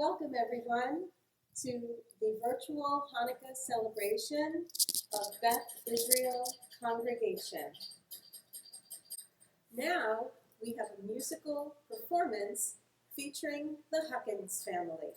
Welcome everyone to the virtual Hanukkah celebration of Beth Israel Congregation. Now we have a musical performance featuring the Huckins family.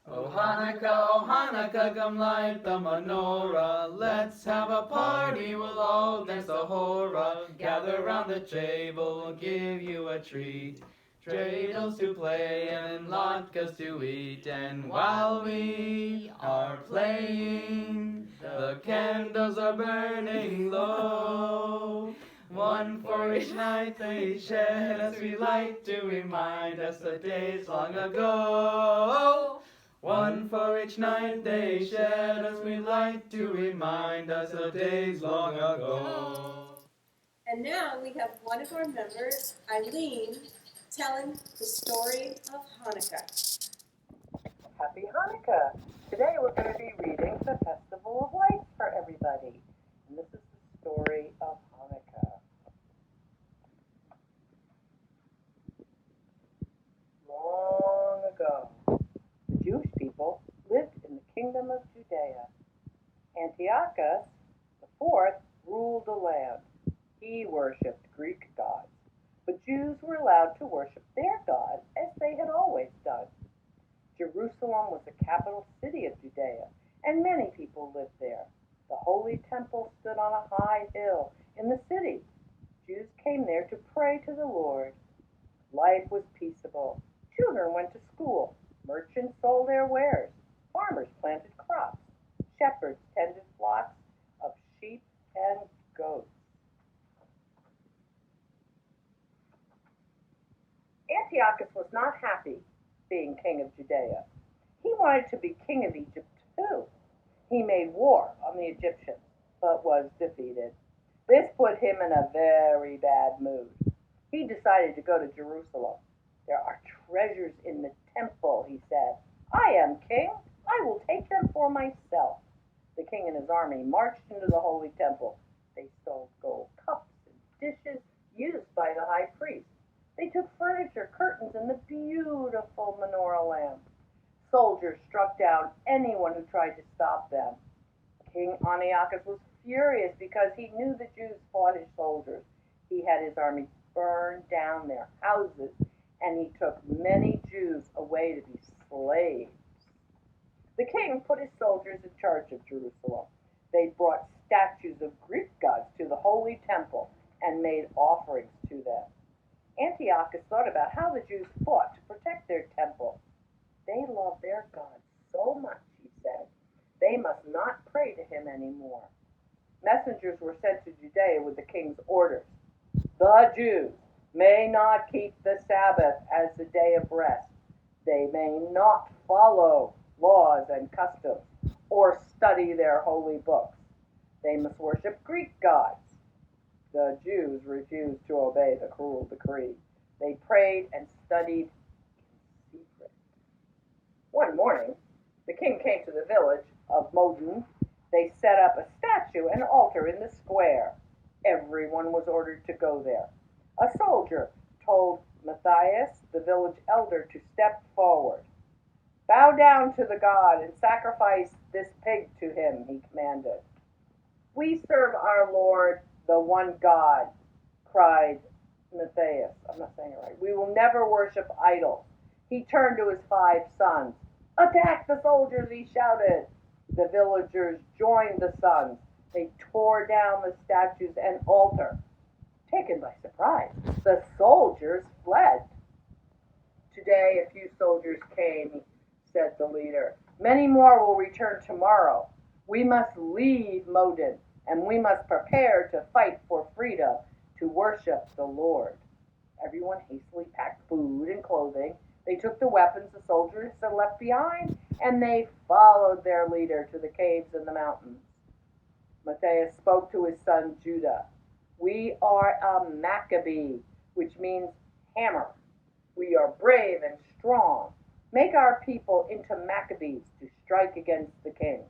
Oh Hanukkah, come light the menorah. Let's have a party, we'll all dance the hora. Gather round the table, we'll give you a treat. Dreidels to play and latkes to eat. And while we are playing, the candles are burning low. One for each night they shed as we light to remind us of days long ago. One for each night they shed as we light to remind us of days long ago. And now we have one of our members, Eileen, telling the story of Hanukkah. Happy Hanukkah! Today we're going to be reading the Festival of Lights for everybody. And this is the story of Hanukkah. Long ago, the Jewish people lived in the kingdom of Judea. Antiochus IV ruled the land. He worshipped Greek gods, but Jews were allowed to worship their God as they had always done. Jerusalem was the capital city of Judea, and many people lived there. The Holy Temple stood on a high hill in the city. Jews came there to pray to the Lord. Life was peaceable. Children went to school. Merchants sold their wares. Farmers planted crops. Shepherds tended flocks of sheep and goats. Antiochus was not happy being king of Judea. He wanted to be king of Egypt too. He made war on the Egyptians, but was defeated. This put him in a very bad mood. He decided to go to Jerusalem. There are treasures in the temple, he said. I am king. I will take them for myself. The king and his army marched into the holy temple. They stole gold cups and dishes used by the high priest. They took furniture, curtains, and the beautiful menorah lamp. Soldiers struck down anyone who tried to stop them. King Antiochus was furious because he knew the Jews fought his soldiers. He had his army burn down their houses, and he took many Jews away to be slaves. The king put his soldiers in charge of Jerusalem. They brought statues of Greek gods to the holy temple and made offerings to them. Antiochus thought about how the Jews fought to protect their temple. They love their God so much, he said. They must not pray to him anymore. Messengers were sent to Judea with the king's orders. The Jews may not keep the Sabbath as the day of rest. They may not follow laws and customs or study their holy books. They must worship Greek gods. The Jews refused to obey the cruel decree. They prayed and studied in secret. One morning, the king came to the village of Modin. They set up a statue and altar in the square. Everyone was ordered to go there. A soldier told Matthias, the village elder, to step forward. Bow down to the god and sacrifice this pig to him, he commanded. We serve our Lord, the one God, cried Matthias. I'm not saying it right. We will never worship idols. He turned to his 5 sons. Attack the soldiers, he shouted. The villagers joined the sons. They tore down the statues and altar. Taken by surprise, the soldiers fled. Today a few soldiers came, said the leader. Many more will return tomorrow. We must leave Modin, and we must prepare to fight for freedom, to worship the Lord. Everyone hastily packed food and clothing. They took the weapons the soldiers had left behind, and they followed their leader to the caves in the mountains. Matthias spoke to his son Judah. We are a Maccabee, which means hammer. We are brave and strong. Make our people into Maccabees to strike against the king.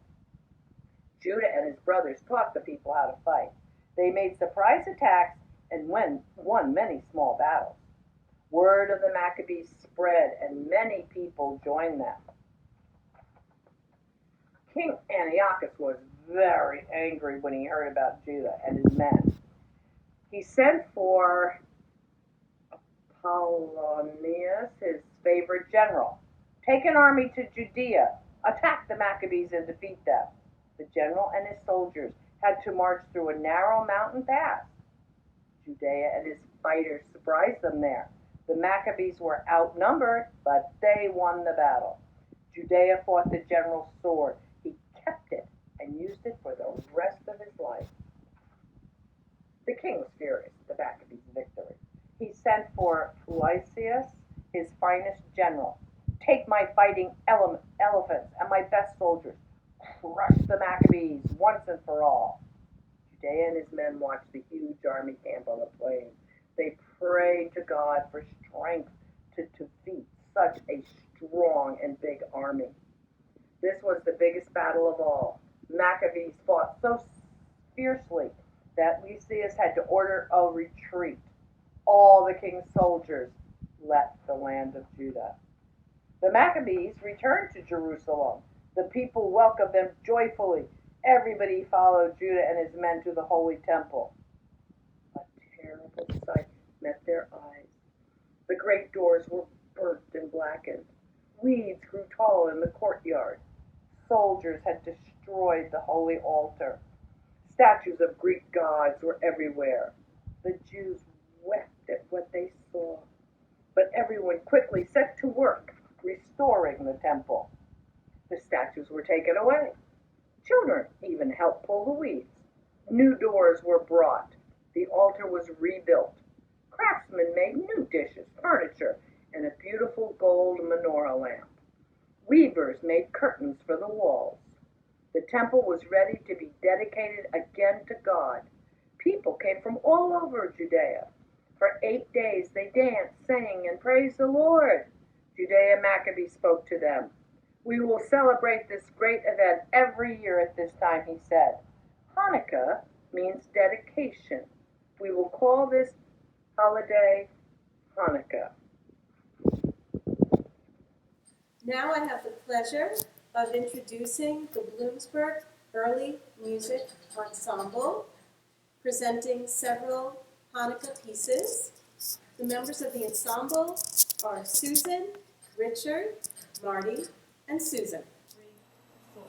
Judah and his brothers taught the people how to fight. They made surprise attacks and won many small battles. Word of the Maccabees spread, and many people joined them. King Antiochus was very angry when he heard about Judah and his men. He sent for Apollonius, his favorite general. Take an army to Judea, attack the Maccabees and defeat them. The general and his soldiers had to march through a narrow mountain pass. Judea and his fighters surprised them there. The Maccabees were outnumbered, but they won the battle. Judea fought the general's sword. He kept it and used it for the rest of his life. The king was furious at the Maccabees' victory. He sent for Lysias, his finest general. Take my fighting elephants and my best soldiers. Crush the Maccabees once and for all. Judea and his men watched the huge army camp on the plain. They prayed to God for strength to defeat such a strong and big army. This was the biggest battle of all. Maccabees fought so fiercely that Lysias had to order a retreat. All the king's soldiers left the land of Judah. The Maccabees returned to Jerusalem. The people welcomed them joyfully. Everybody followed Judah and his men to the holy temple. A terrible sight met their eyes. The great doors were burnt and blackened. Weeds grew tall in the courtyard. Soldiers had destroyed the holy altar. Statues of Greek gods were everywhere. The Jews wept at what they saw. But everyone quickly set to work restoring the temple. The statues were taken away. Children even helped pull the weeds. New doors were brought. The altar was rebuilt. Craftsmen made new dishes, furniture, and a beautiful gold menorah lamp. Weavers made curtains for the walls. The temple was ready to be dedicated again to God. People came from all over Judea. For 8 days they danced, sang, and praised the Lord. Judea Maccabee spoke to them. We will celebrate this great event every year at this time, he said. Hanukkah means dedication. We will call this holiday Hanukkah. Now I have the pleasure of introducing the Bloomsburg Early Music Ensemble, presenting several Hanukkah pieces. The members of the ensemble are Susan, Richard, Marty, and Susan. 3, 4.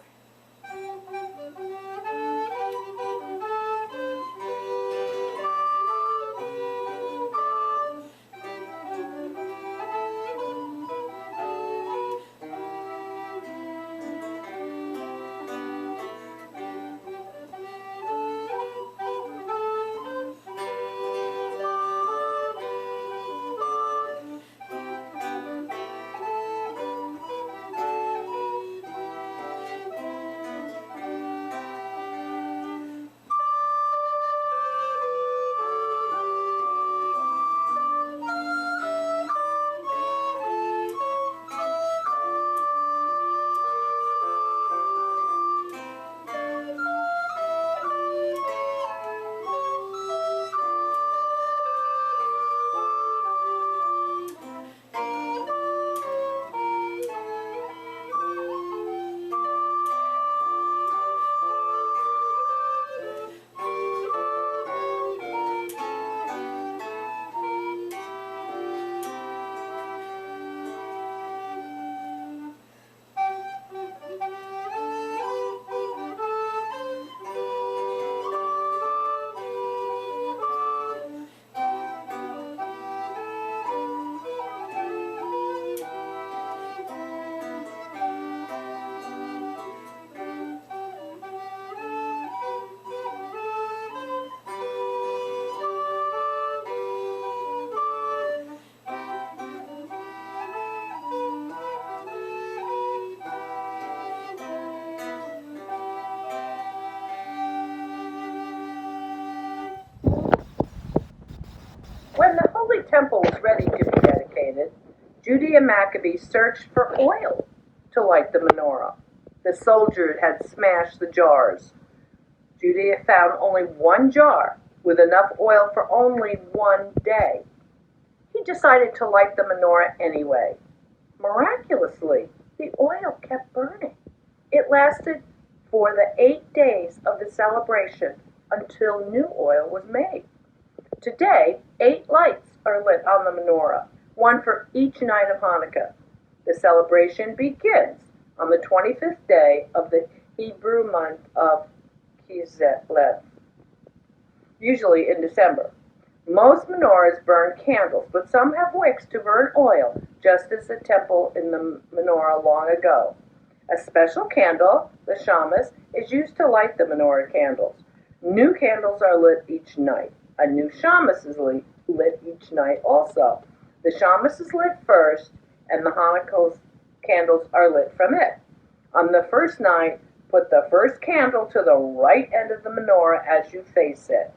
When the holy temple was ready to be dedicated, Judea Maccabee searched for oil to light the menorah. The soldiers had smashed the jars. Judea found only one jar with enough oil for only one day. He decided to light the menorah anyway. Miraculously, the oil kept burning. It lasted for the 8 days of the celebration until new oil was made. Today, 8 lights are lit on the menorah, one for each night of Hanukkah. The celebration begins on the 25th day of the Hebrew month of Kislev, usually in December. Most menorahs burn candles, but some have wicks to burn oil, just as the temple in the menorah long ago. A special candle, the shamas, is used to light the menorah candles. New candles are lit each night. A new shamas is lit each night also. The shamas is lit first, and the Hanukkah candles are lit from it. On the first night, put the first candle to the right end of the menorah as you face it.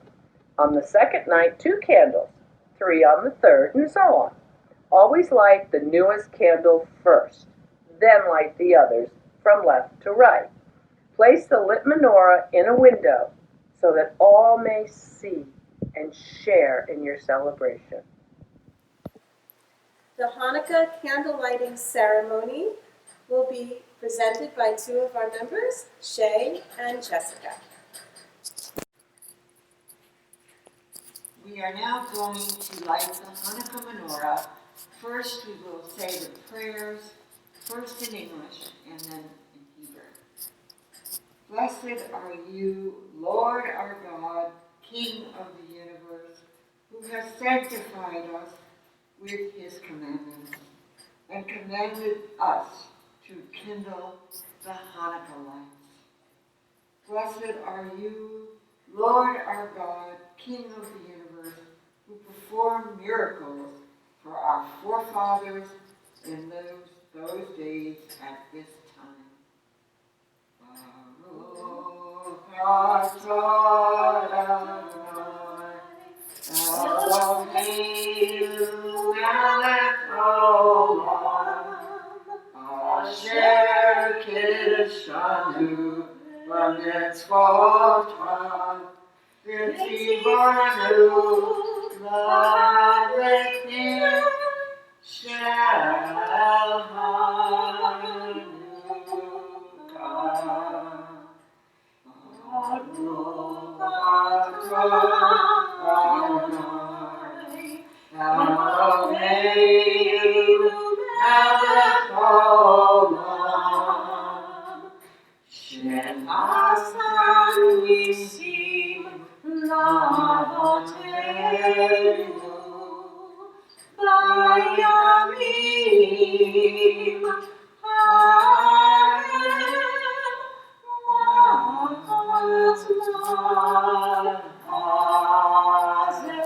On the second night, 2 candles, 3 on the third, and so on. Always light the newest candle first, then light the others from left to right. Place the lit menorah in a window so that all may see and share in your celebration. The Hanukkah candle lighting ceremony will be presented by 2 of our members, Shay and Jessica. We are now going to light the Hanukkah menorah. First, we will say the prayers, first in English and then in Hebrew. Blessed are you, Lord our God, King of the universe, who has sanctified us with his commandments and commanded us to kindle the Hanukkah lights. Blessed are you, Lord our God, King of the universe, who performed miracles for our forefathers in those days at this time. Baruch atah Adonai, Eloheinu melech haolam, asher kiddushanu b'mitzvotav, v'tzivanu l'alekim shel Hanukkah. Baruch atah Adonai, Eloheinu melech haolam, she'asa nisim la'avotenu bayamim ha'em ma'azman hazeh.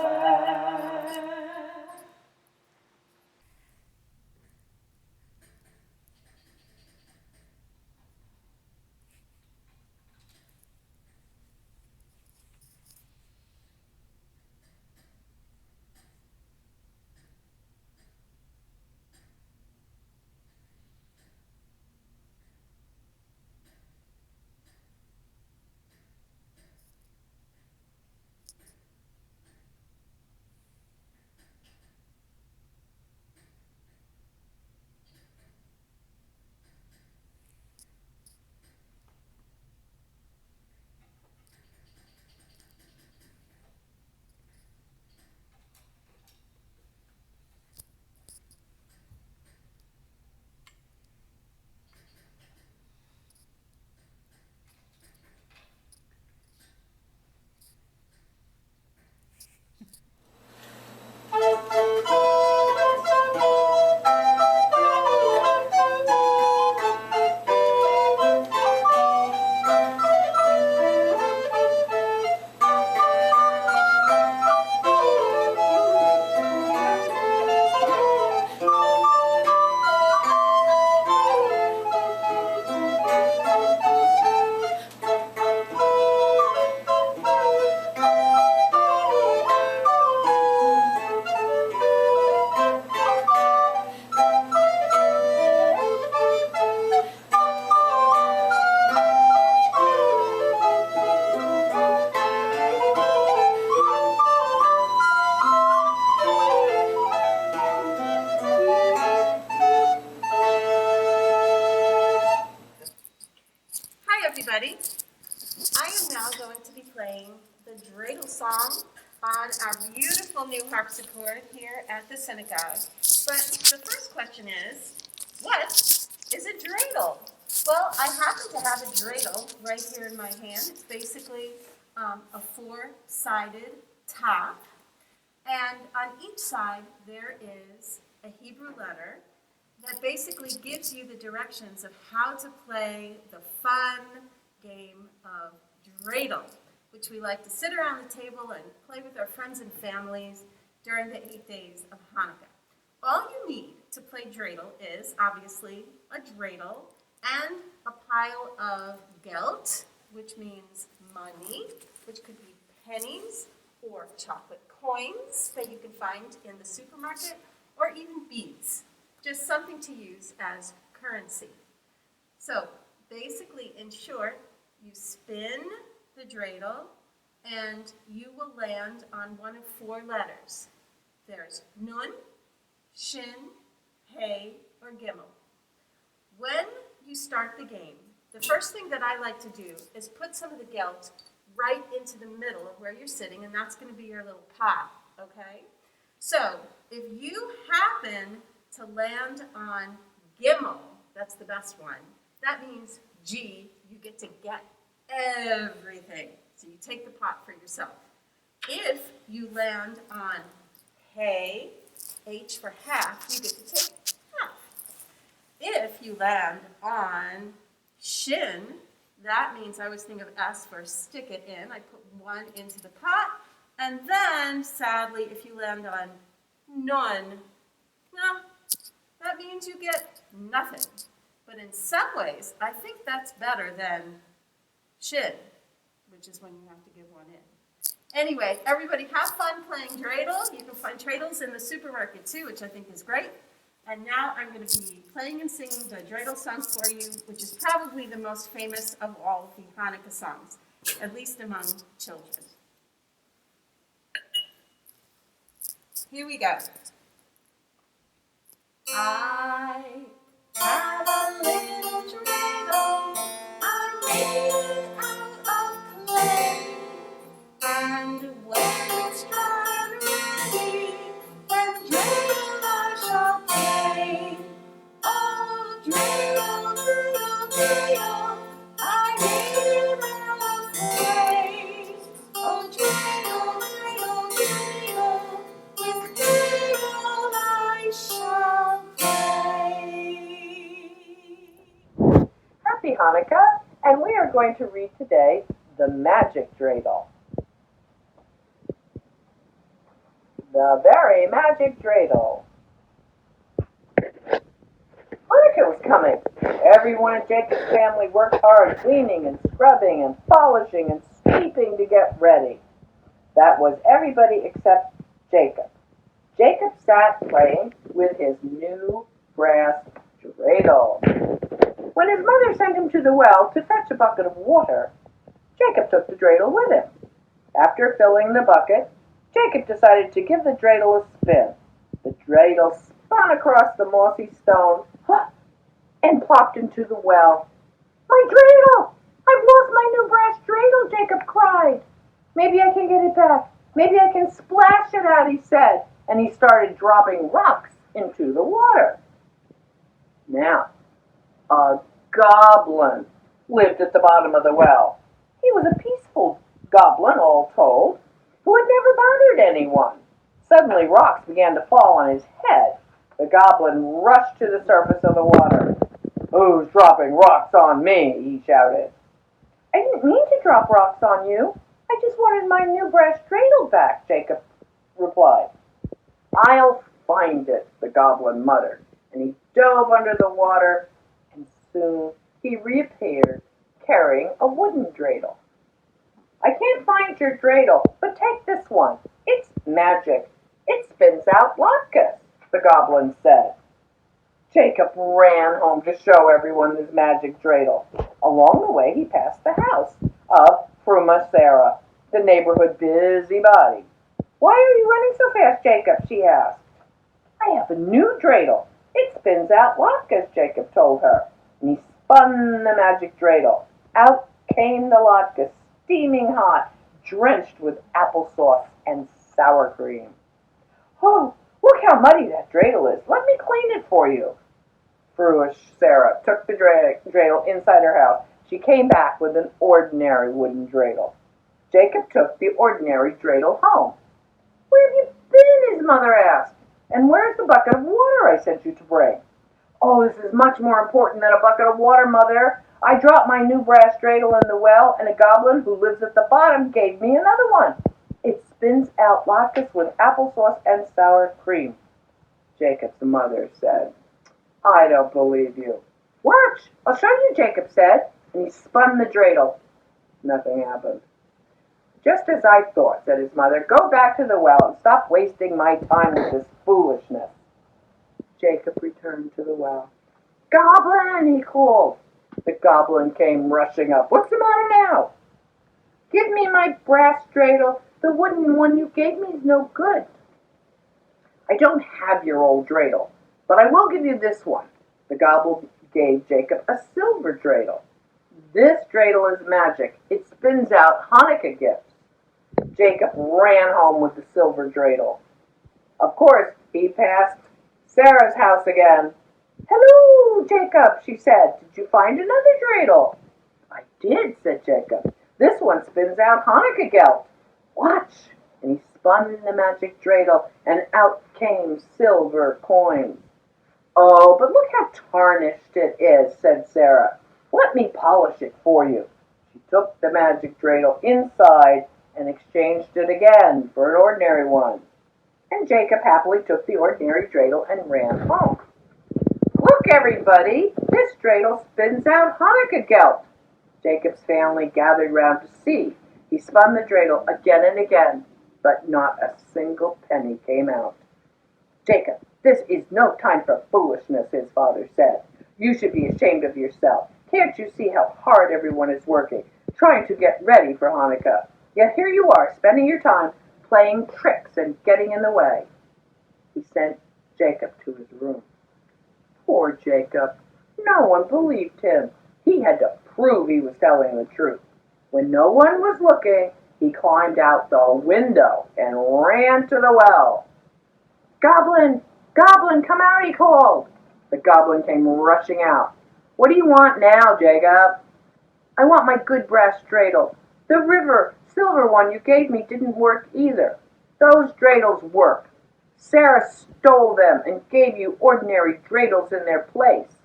everybody. I am now going to be playing the dreidel song on our beautiful new harpsichord here at the synagogue. But the first question is, what is a dreidel? Well, I happen to have a dreidel right here in my hand. It's basically a four-sided top. And on each side, there is a Hebrew letter that basically gives you the directions of how to play the fun game of dreidel, which we like to sit around the table and play with our friends and families during the 8 days of Hanukkah. All you need to play dreidel is, obviously, a dreidel and a pile of geld, which means money, which could be pennies or chocolate coins that you can find in the supermarket, or even beads, just something to use as currency. So basically, in short, you spin the dreidel and you will land on one of four letters. There's nun, shin, hey, or gimel. When you start the game, the first thing that I like to do is put some of the geld right into the middle of where you're sitting, and that's going to be your little pot, okay? So if you happen to land on gimel, that's the best one, that means G, you get to get everything. So you take the pot for yourself. If you land on hey, H for half, you get to take half. If you land on shin, that means I always think of S for stick it in. I put one into the pot. And then, sadly, if you land on nun, no, that means you get nothing. But in some ways, I think that's better than shin, which is when you have to give one in. Anyway, everybody have fun playing dreidel. You can find dreidels in the supermarket too, which I think is great. And now I'm going to be playing and singing the dreidel song for you, which is probably the most famous of all the Hanukkah songs, at least among children. Here we go. I have a little dreidel, I made out of clay, and when it's dry and ready, then dreidel I shall play. Oh, dreidel, dreidel, dreidel, I made it out of clay. Oh, dreidel, dreidel, dreidel, with dreidel I shall play. Happy Hanukkah, and we are going to read today the magic dreidel. The very magic dreidel. Hanukkah was coming. Everyone in Jacob's family worked hard, cleaning and scrubbing and polishing and sweeping to get ready. That was everybody except Jacob. Jacob sat playing with his new brass dreidel. When his mother sent him to the well to fetch a bucket of water, Jacob took the dreidel with him. After filling the bucket, Jacob decided to give the dreidel a spin. The dreidel spun across the mossy stone and plopped into the well. My dreidel! I've lost my new brass dreidel, Jacob cried. Maybe I can get it back. Maybe I can splash it out, he said, and he started dropping rocks into the water. Now, a goblin lived at the bottom of the well. He was a peaceful goblin, all told, who had never bothered anyone. Suddenly, rocks began to fall on his head. The goblin rushed to the surface of the water. Who's dropping rocks on me? He shouted. I didn't mean to drop rocks on you. I just wanted my new brass dreidel back, Jacob replied. I'll find it, the goblin muttered, and he dove under the water, and soon he reappeared carrying a wooden dreidel. I can't find your dreidel, but take this one. It's magic. It spins out latkes, the goblin said. Jacob ran home to show everyone his magic dreidel. Along the way, he passed the house of Fruma Sarah, the neighborhood busybody. Why are you running so fast, Jacob? She asked. I have a new dreidel. It spins out latkes, Jacob told her. And he spun the magic dreidel. Out came the latkes, steaming hot, drenched with applesauce and sour cream. "Oh, look how muddy that dreidel is. Let me clean it for you." Foolish Sarah took the dreidel inside her house. She came back with an ordinary wooden dreidel. Jacob took the ordinary dreidel home. "Where have you been?" his mother asked. "And where's the bucket of water I sent you to bring?" "Oh, this is much more important than a bucket of water, Mother. I dropped my new brass dreidel in the well, and a goblin who lives at the bottom gave me another one. It spins out latkes with applesauce and sour cream." Jacob's mother said, "I don't believe you." "Watch, I'll show you," Jacob said, and he spun the dreidel. Nothing happened. "Just as I thought," said his mother. "Go back to the well and stop wasting my time with this foolishness." Jacob returned to the well. "Goblin!" he called. The goblin came rushing up. "What's the matter now?" "Give me my brass dreidel. The wooden one you gave me is no good." "I don't have your old dreidel, but I will give you this one." The goblin gave Jacob a silver dreidel. "This dreidel is magic. It spins out Hanukkah gifts." Jacob ran home with the silver dreidel. Of course, he passed Sarah's house again. "Hello, Jacob," she said. "Did you find another dreidel?" "I did," said Jacob. "This one spins out Hanukkah gelt. Watch." And he spun the magic dreidel, and out came silver coins. "Oh, but look how tarnished it is," said Sarah. "Let me polish it for you." She took the magic dreidel inside and exchanged it again for an ordinary one. And Jacob happily took the ordinary dreidel and ran home. "Look, everybody, this dreidel spins out Hanukkah gelt." Jacob's family gathered round to see. He spun the dreidel again and again, but not a single penny came out. "Jacob, this is no time for foolishness," his father said. "You should be ashamed of yourself. Can't you see how hard everyone is working, trying to get ready for Hanukkah? Yet here you are, spending your time playing tricks and getting in the way." He sent Jacob to his room. Poor Jacob. No one believed him. He had to prove he was telling the truth. When no one was looking, he climbed out the window and ran to the well. "Goblin! Goblin, come out," he called. The goblin came rushing out. "What do you want now, Jacob?" "I want my good brass dreidel. The silver one you gave me didn't work either. Those dreidels work. Sarah stole them and gave you ordinary dreidels in their place."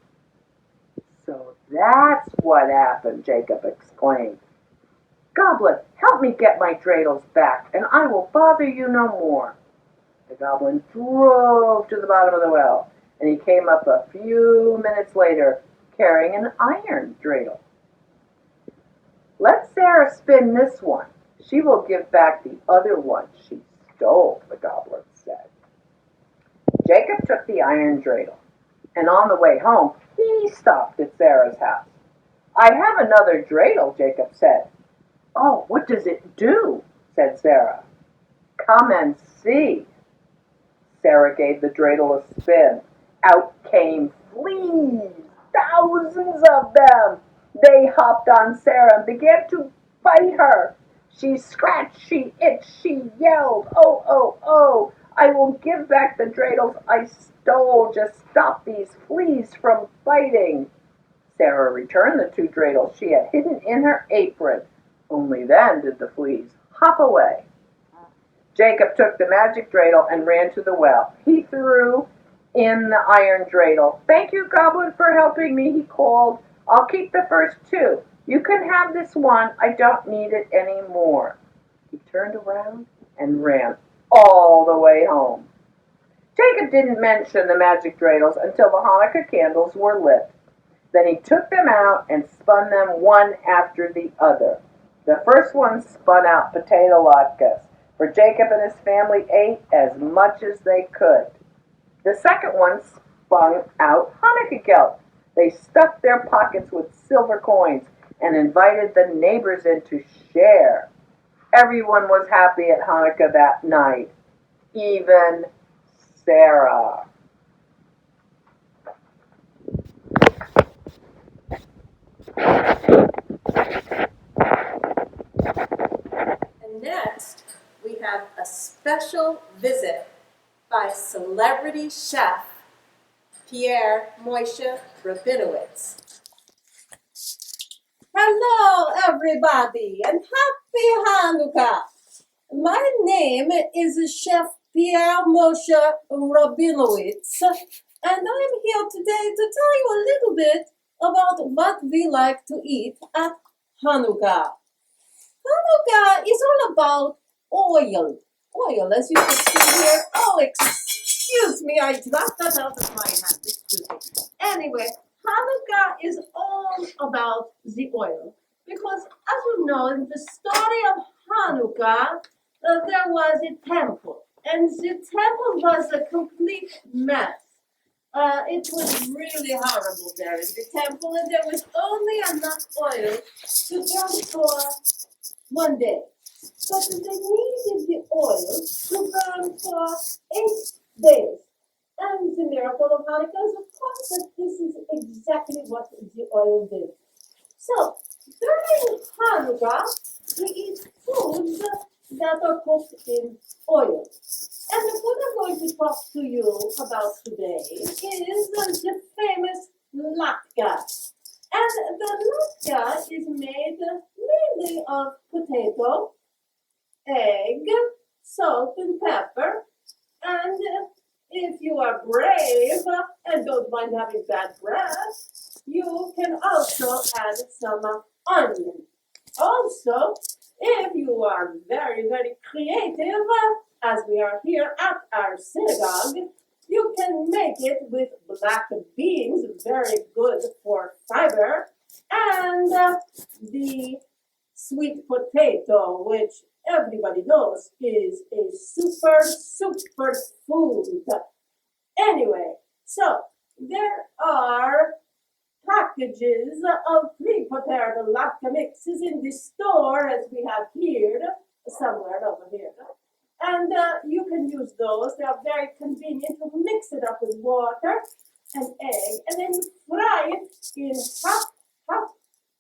"So that's what happened," Jacob exclaimed. "Goblin, help me get my dreidels back, and I will bother you no more." The goblin drove to the bottom of the well, and he came up a few minutes later carrying an iron dreidel. "Let Sarah spin this one. She will give back the other one she stole," the goblin said. Jacob took the iron dreidel, and on the way home, he stopped at Sarah's house. "I have another dreidel," Jacob said. "Oh, what does it do?" said Sarah. "Come and see." Sarah gave the dreidel a spin. Out came fleas, thousands of them. They hopped on Sarah and began to bite her. She scratched, she itched, she yelled, "Oh, oh, oh, I will give back the dreidels I stole. Just stop these fleas from biting." Sarah returned the two dreidels she had hidden in her apron. Only then did the fleas hop away. Jacob took the magic dreidel and ran to the well. He threw in the iron dreidel. "Thank you, Goblin, for helping me," he called. "I'll keep the first two. You can have this one. I don't need it anymore." He turned around and ran all the way home. Jacob didn't mention the magic dreidels until the Hanukkah candles were lit. Then he took them out and spun them one after the other. The first one spun out potato latkes, for Jacob and his family ate as much as they could. The second one spun out Hanukkah gelt. They stuffed their pockets with silver coins and invited the neighbors in to share. Everyone was happy at Hanukkah that night, even Sarah. special visit by celebrity chef Pierre Rabinowitz. Hello, everybody, and happy Hanukkah! My name is Chef Pierre Rabinowitz, and I'm here today to tell you a little bit about what we like to eat at Hanukkah. Hanukkah is all about oil. Oil, as you can see here. Oh, excuse me, I dropped that out of my hand. Excuse me. Anyway, Hanukkah is all about the oil. Because, as you know, in the story of Hanukkah, there was a temple. And the temple was a complete mess. It was really horrible there in the temple, and there was only enough oil to burn for one day. But they needed the oil to burn for 8 days. And the miracle of Hanukkah is, of course, that this is exactly what the oil did. So, during Hanukkah, we eat foods that are cooked in oil. And the food I'm going to talk to you about today is the famous latke. And the latke is made mainly of potato, egg, salt, and pepper. And if you are brave and don't mind having bad breath, you can also add some onion. Also, if you are very, very creative, as we are here at our synagogue, you can make it with black beans, very good for fiber, and the sweet potato, which everybody knows is a super, super food. Anyway, so there are packages of pre-prepared latke mixes in the store, as we have here, somewhere over here. And you can use those. They are very convenient. You mix it up with water and egg, and then you fry it in hot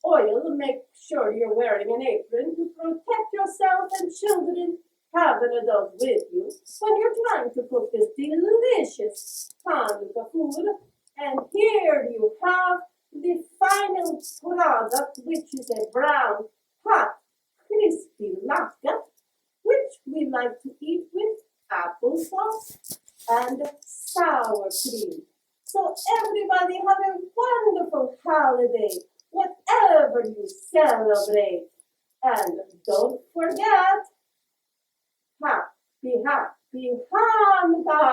oil. Make sure you're wearing an apron to protect yourself and children. Have an adult with you when you're trying to cook this delicious Hanukkah food. And here you have the final product, which is a brown, hot, crispy latke, which we like to eat with applesauce and sour cream. So everybody have a wonderful holiday, whatever you celebrate. And don't forget, happy Hanukkah!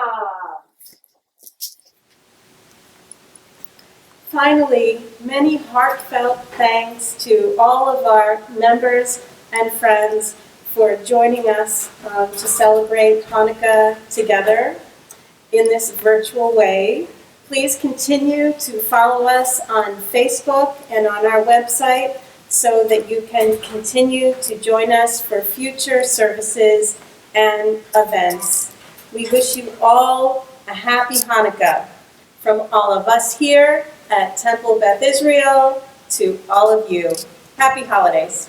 Finally, many heartfelt thanks to all of our members and friends for joining us to celebrate Hanukkah together in this virtual way. Please continue to follow us on Facebook and on our website so that you can continue to join us for future services and events. We wish you all a happy Hanukkah. From all of us here at Temple Beth Israel to all of you. Happy holidays.